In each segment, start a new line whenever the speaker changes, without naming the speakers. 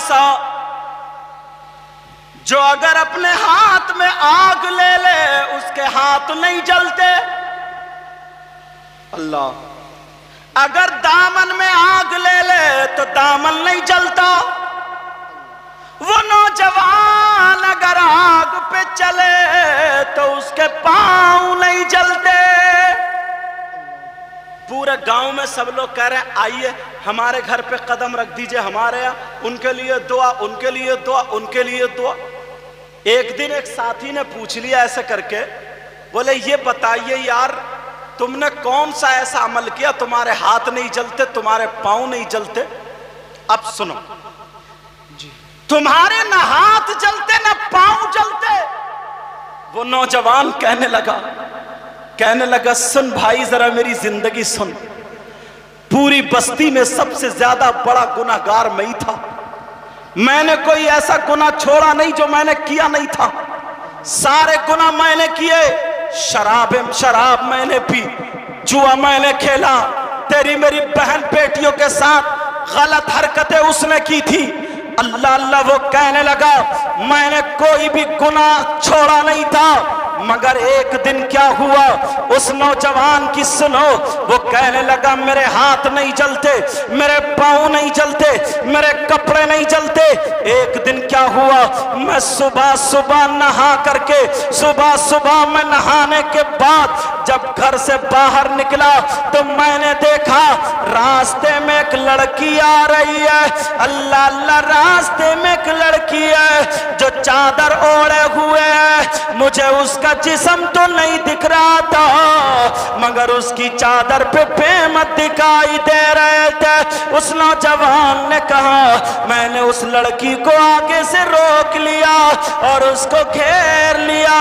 ایسا جو اگر اپنے ہاتھ میں آگ لے لے اس کے ہاتھ نہیں جلتے. اللہ. اگر دامن میں آگ لے لے تو دامن نہیں جلتا. وہ نوجوان اگر آگ پہ چلے تو اس کے پاؤں نہیں جلتے. پورے گاؤں میں سب لوگ کہہ رہے ہیں آئیے ہمارے گھر پہ قدم رکھ دیجئے, ہمارے یہاں ان کے لیے دعا, ان کے لیے دعا, ان کے لیے دعا. ایک دن ایک ساتھی نے پوچھ لیا ایسے کر کے, بولے یہ بتائیے یار تم نے کون سا ایسا عمل کیا تمہارے ہاتھ نہیں جلتے, تمہارے پاؤں نہیں جلتے؟ اب سنو, تمہارے نہ ہاتھ جلتے نہ پاؤں جلتے. وہ نوجوان کہنے لگا سن بھائی ذرا میری زندگی سن. پوری بستی میں سب سے زیادہ بڑا گناہگار میں ہی تھا. میں نے کوئی ایسا گناہ چھوڑا نہیں جو میں نے کیا نہیں تھا. سارے گناہ میں نے کیے. شراب میں نے پی, جوا میں نے کھیلا, تیری میری بہن بیٹیوں کے ساتھ غلط حرکتیں اس نے کی تھی. اللہ اللہ وہ کہنے لگا میں نے کوئی بھی گناہ چھوڑا نہیں تھا. مگر ایک دن کیا ہوا اس نوجوان کی سنو, وہ کہنے لگا میرے ہاتھ نہیں جلتے, میرے پاؤں نہیں جلتے, میرے کپڑے نہیں جلتے. ایک دن کیا ہوا, میں صبح نہا کر کے صبح میں نہانے کے بعد جب گھر سے باہر نکلا تو میں نے دیکھا راستے میں ایک لڑکی آ رہی ہے. اللہ اللہ, راستے میں ایک لڑکی ہے جو چادر اوڑے ہوئے ہے. مجھے اس کا جسم تو نہیں دکھ رہا تھا مگر اس کی چادر پہ پیمت دکھائی دے رہے تھے. اس نوجوان نے کہا میں نے اس لڑکی کو آگے سے روک لیا اور اس کو گھیر لیا.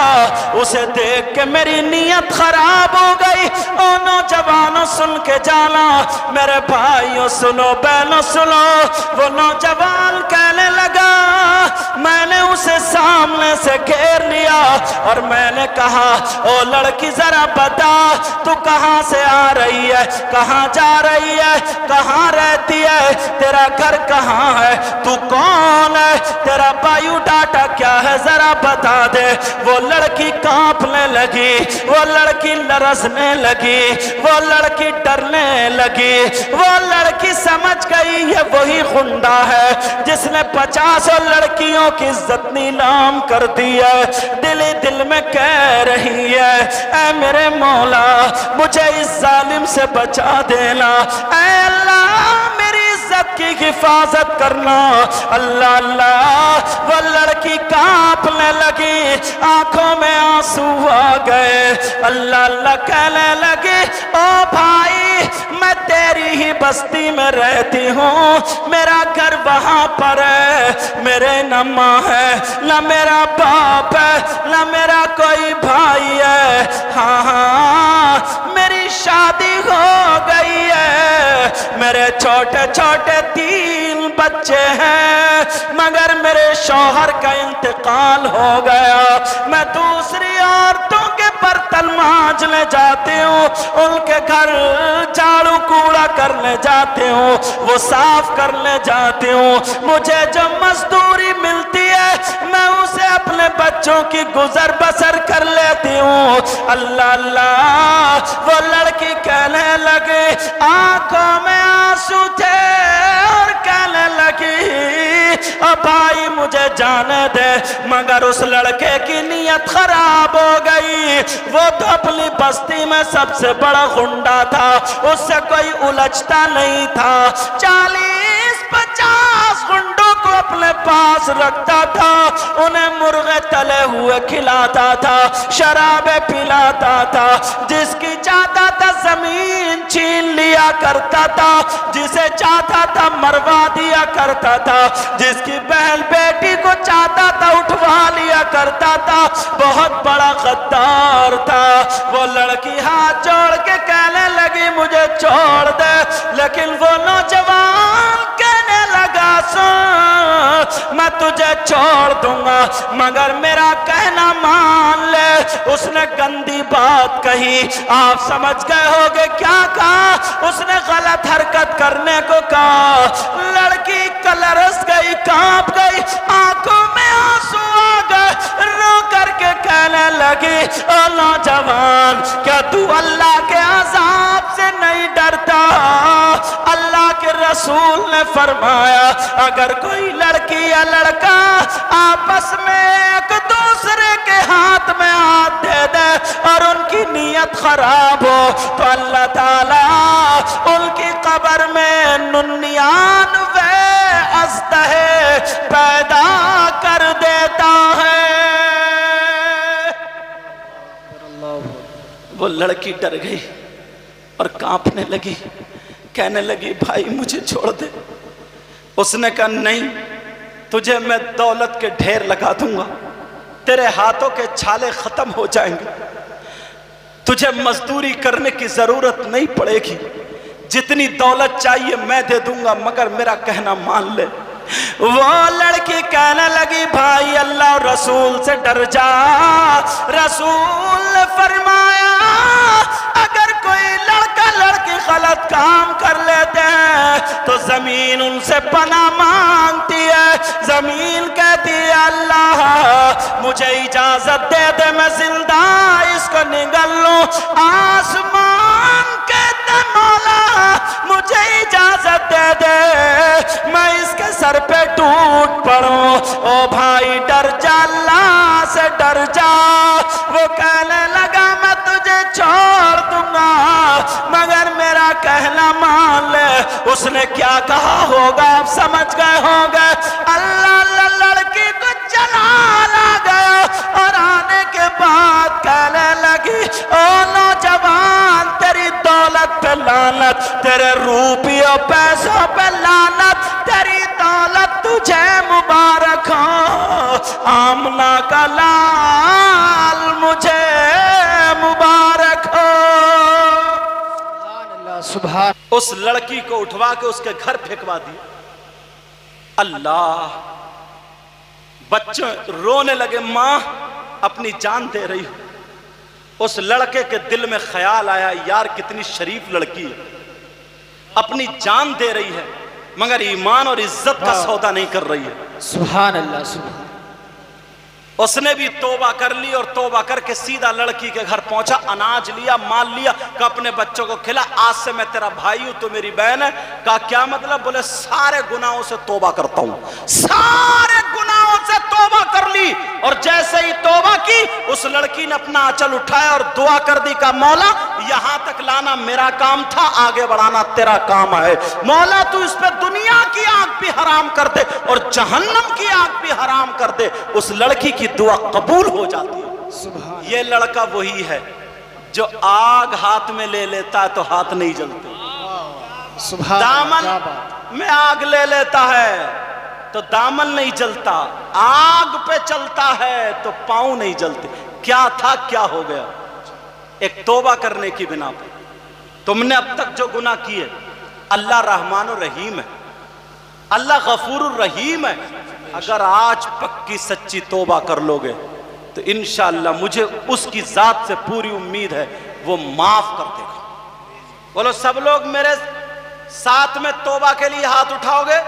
اسے دیکھ کے میری نیت خراب ہو گئی. او نوجوانوں سن کے جانا, میرے بھائیوں سنو, بہنوں سنو. وہ نوجوان کہنے لگا میں نے اسے سامنے سے گھیر لیا اور میں نے کہا او لڑکی ذرا بتا تو کہاں سے آ رہی ہے, کہاں جا رہی ہے, کہاں رہتی ہے, تیرا گھر کہاں ہے, تو کون ہے, تیرا بایو ڈاٹا کیا ہے ذرا بتا دے. وہ لڑکی کانپنے لگی, وہ لڑکی لرزنے لگی, وہ لڑکی ڈرنے لگی. وہ لڑکی سمجھ گئی یہ وہی خنڈا ہے جس نے 50 لڑکیوں کی عزت نیلام کر دی ہے. دل ہی دل میں کہہ رہی ہے اے میرے مولا مجھے اس ظالم سے بچا دینا, اے اللہ میری عزت کی حفاظت کرنا. اللہ اللہ, وہ لڑکی کانپنے لگی, آنکھوں میں آنسو آ گئے. اللہ اللہ کہنے لگی او بھائی میں تیری ہی بستی میں رہتی ہوں, میرا گھر وہاں پر ہے, میرے نہ ماں ہے نہ میرا باپ ہے نہ میرا کوئی بھائی ہے. ہاں میری شادی ہو گئی ہے, میرے چھوٹے چھوٹے 3 بچے ہیں مگر میرے شوہر کا انتقال ہو گیا. میں دوسری عورتوں کے برتن مانجنے جاتی ہوں, ان کے گھر جھاڑو کوڑا کرنے جاتی ہوں, وہ صاف کرنے جاتی ہوں. مجھے جو مزدوری ملتی ہے میں اسے اپنے بچوں کی گزر بسر کر لیتی ہوں. اللہ اللہ, وہ لڑکی کہنے لگی, آنکھوں میں آنسو تھے اور کہنے لگی او بھائی مجھے جانے دے. مگر اس لڑکے کی نیت خراب ہو گئی. وہ تو اپنی بستی میں سب سے بڑا غنڈا تھا, اس سے کوئی الجھتا نہیں تھا. 40-50 غنڈوں کو اپنے پاس رکھتا تھا, انہیں مرغے تلے ہوئے کھلاتا تھا, شرابیں پلاتا تھا, جس کی چاہتا تھا زمین چھین لیا کرتا تھا, جسے چاہتا تھا مروا دیا کرتا تھا, جس کی بہن بیٹی کو چاہتا تھا اٹھوا لیا کرتا تھا. بہت بڑا غدار تھا. وہ لڑکی ہاتھ جوڑ کے کہنے لگی مجھے چھوڑ دے, لیکن وہ نوجوان کہنے لگا سن میں تجھے چھوڑ دوں گا مگر میرا کہنا مان لے. اس نے گندی بات کہی, آپ سمجھ گئے ہوگے کیا کہا. اس نے غلط حرکت کرنے کو کہا. لڑکی کلرس گئی, कांप गई, आंखों में आंसू आ गए, रो करके कहने लगी, ओ नौजवान क्या तू अल्लाह के अज़ाब से नहीं डरता? अल्लाह के रसूल ने फरमाया अगर कोई लड़की या लड़का आपस में एक दूसरे के हाथ में हाथ दे दे और उनकी नीयत खराब हो तो अल्लाह ताला उनकी कब्र में 99 अज़दहे पैदा कर देता है। वो लड़की डर गई और कांपने लगी, कहने लगी भाई मुझे छोड़ दे। उसने कहा नहीं, तुझे मैं दौलत के ढेर लगा दूंगा, तेरे हाथों के छाले खत्म हो जाएंगे, तुझे मजदूरी करने की जरूरत नहीं पड़ेगी, जितनी दौलत चाहिए मैं दे दूंगा, मगर मेरा कहना मान ले। वो लड़की कहने लगी भाई अल्लाह और रसूल से डर जा। रसूल ने फरमाया अगर कोई लड़का लड़की गलत काम कर लेते हैं तो जमीन उनसे पनाह मांगती है। जमीन कहती है अल्लाह मुझे इजाजत दे दे, मैं जिंदा इसको निगल लूं। आसमान कहते मौला मुझे इजाजत दे दे, मैं इसके सर पे टूट पड़ूं। ओ भाई डर जा, अल्लाह से डर जा। वो कहने लगा मैं तुझे छोड़ दूंगा मगर मेरा कहना मान ले। उसने क्या कहा होगा आप समझ गए होंगे। अल्लाह लड़की को जलाल आ गया और आने के बाद कहने लगी ओ नौजवान तेरी दौलत पे लानत, तेरे रुपयों पैसों पे लानत, तेरी दौलत तुझे मुबारक हो। आमना का लाल मुझे मुबारक हो। सुभान। उस लड़की को उठवा के उसके घर फेंकवा दिया। अल्लाह, बच्चे रोने लगे, मां अपनी जान दे रही हो। उस लड़के के दिल में ख्याल आया यार कितनी शरीफ लड़की है, अपनी जान दे रही है मगर ईमान और इज्जत का सौदा नहीं कर रही है।
सुभान अल्लाह, सुभान।
उसने भी तौबा कर ली और तौबा करके सीधा लड़की के घर पहुंचा, अनाज लिया, माल लिया, कहा अपने बच्चों को खिला, आज से मैं तेरा भाई हूं, तो मेरी बहन है। कहा क्या मतलब? बोले सारे गुनाहों से तौबा करता हूं। सारे गुनाहों से तौबा कर ली। और जैसे ही तौबा की उस लड़की ने अपना आंचल उठाया और दुआ कर दी, का मौला यहां तक लाना मेरा काम था, आगे बढ़ाना तेरा काम है। मौला तू इस पे दुनिया की आग भी हराम कर दे और जहन्नम की आग भी हराम कर दे। उस लड़की की दुआ कबूल हो जाती है। ये लड़का वही है जो आग हाथ में ले लेता है तो हाथ नहीं जलते, दामन में आग ले लेता है तो दामन नहीं जलता, आग पे चलता है तो पांव नहीं जलते। क्या था, क्या हो गया? एक तौबा करने की बिना पर तुमने अब तक जो गुनाह किए, अल्लाह रहमान और रहीम है, अल्लाह गफूर रहीम है। अगर आज पक्की सच्ची तौबा कर लोगे तो इंशाअल्लाह मुझे उसकी जात से पूरी उम्मीद है वो माफ कर देगा। बोलो सब लोग मेरे साथ में तौबा के लिए हाथ उठाओगे।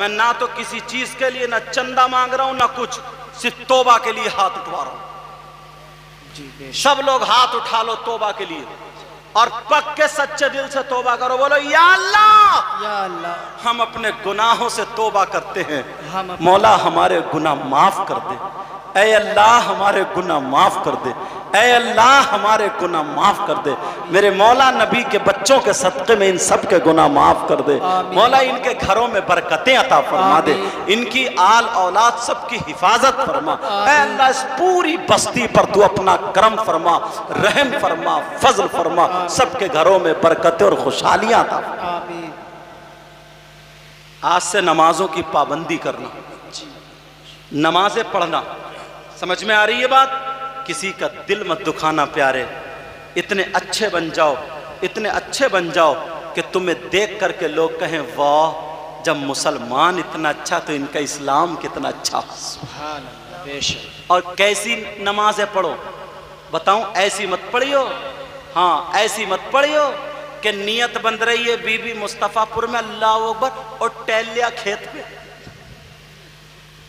मैं ना तो किसी चीज के लिए ना चंदा मांग रहा हूं ना कुछ, सिर्फ तौबा के लिए हाथ उठवा रहा हूं। सब लोग हाथ उठा लो तौबा के लिए और पक्के सच्चे दिल से तौबा करो। बोलो या अल्लाह,
या अल्लाह
हम अपने गुनाहों से तौबा करते हैं, मौला हमारे गुनाह माफ कर दे। ऐ अल्लाह हमारे गुनाह माफ कर दे, ऐ अल्लाह हमारे गुनाह माफ कर दे। मेरे मौला नबी के बच्चों के सदक़े में इन सब के गुनाह माफ कर दे। मौला इनके घरों में बरकतें अता फरमा दे, इनकी आल औलाद सबकी हिफाजत फरमा। ऐ अल्लाह इस पूरी बस्ती पर तू अपना करम फरमा, रहम फरमा, फजल फरमा, सबके घरों में बरकतें और खुशहालियां अता फरमा। आज से नमाजों की पाबंदी करना, नमाजें पढ़ना। समझ में आ रही है बात? किसी का दिल मत दुखाना प्यारे। इतने अच्छे बन जाओ, इतने अच्छे बन जाओ कि तुम्हें देख करके लोग कहें वाह, जब मुसलमान इतना अच्छा तो इनका इस्लाम कितना अच्छा।
सुभान अल्लाह, बेशक।
और कैसी नमाजें पढ़ो बताऊं? ऐसी मत पढ़ियो, हाँ ऐसी मत पढ़ियो कि नियत बन रही है बीबी मुस्तफापुर में अल्लाह अकबर और टहल लिया खेत पे।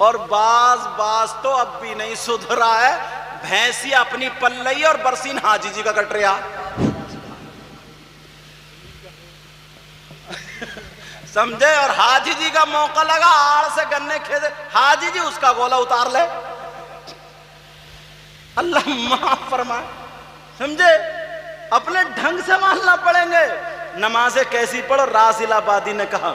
اور باز تو اب بھی نہیں سدھرا ہے، بھینسی اپنی پل رہی اور برسین حاجی جی کا کٹ رہا سمجھے، اور حاجی جی کا موقع لگا آڑ سے گنے کھیتے، حاجی جی اس کا گولا اتار لے، اللہ معاف فرمائے، سمجھے، اپنے ڈھنگ سے ماننا پڑیں گے۔ نمازیں کیسی پڑھو، راز الہ آبادی نے کہا